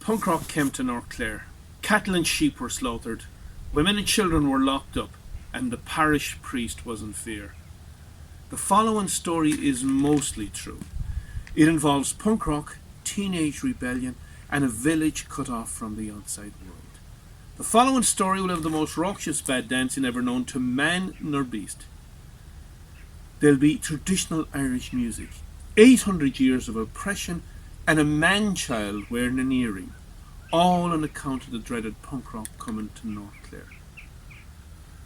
Punk rock came to North Clare. Cattle and sheep were slaughtered, women and children were locked up, and the parish priest was in fear. The following story is mostly true. It involves punk rock, teenage rebellion, and a village cut off from the outside world. The following story will have the most raucous bad dancing ever known to man nor beast. There'll be traditional Irish music, 800 years of oppression, and a man-child wearing an earring, all on account of the dreaded punk rock coming to North Clare.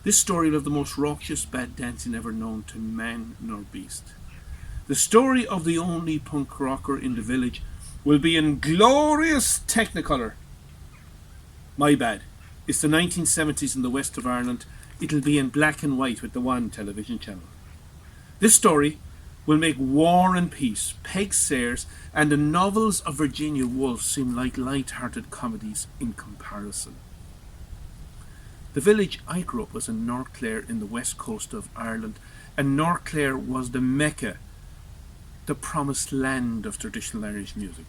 This story will have the most raucous bad dancing ever known to man nor beast. The story of the only punk rocker in the village will be in glorious technicolor. My bad. It's the 1970s in the west of Ireland. It'll be in black and white with the One television channel. This story will make War and Peace, Peg Sayers, and the novels of Virginia Woolf seem like light-hearted comedies in comparison. The village I grew up was in North Clare in the west coast of Ireland, and North Clare was the Mecca, the promised land of traditional Irish music.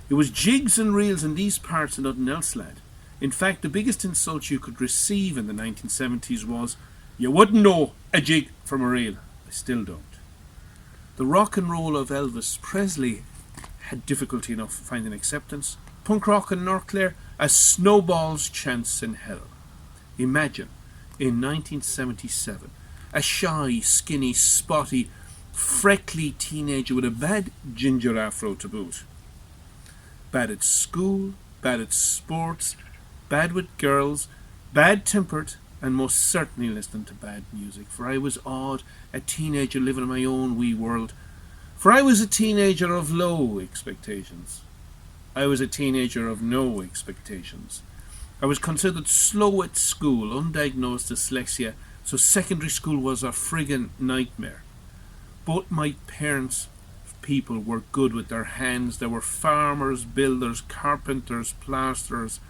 It was jigs and reels in these parts and nothing else, lad. In fact, the biggest insult you could receive in the 1970s was, "You wouldn't know a jig from a reel." I still don't. The rock and roll of Elvis Presley had difficulty enough finding acceptance. Punk rock in North Clare, a snowball's chance in hell. Imagine, in 1977, a shy, skinny, spotty, freckly teenager with a bad ginger afro to boot. Bad at school, bad at sports, bad with girls, bad-tempered, and most certainly listening to bad music. For I was odd, a teenager living in my own wee world. For I was a teenager of low expectations. I was a teenager of no expectations. I was considered slow at school, undiagnosed dyslexia, so secondary school was a friggin' nightmare. Both my parents' people were good with their hands. They were farmers, builders, carpenters, plasterers.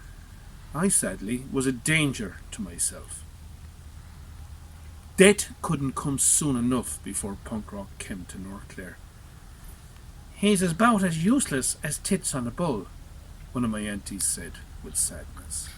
I, sadly, was a danger to myself. Death couldn't come soon enough before punk rock came to North Clare. "He's about as useless as tits on a bull," one of my aunties said with sadness.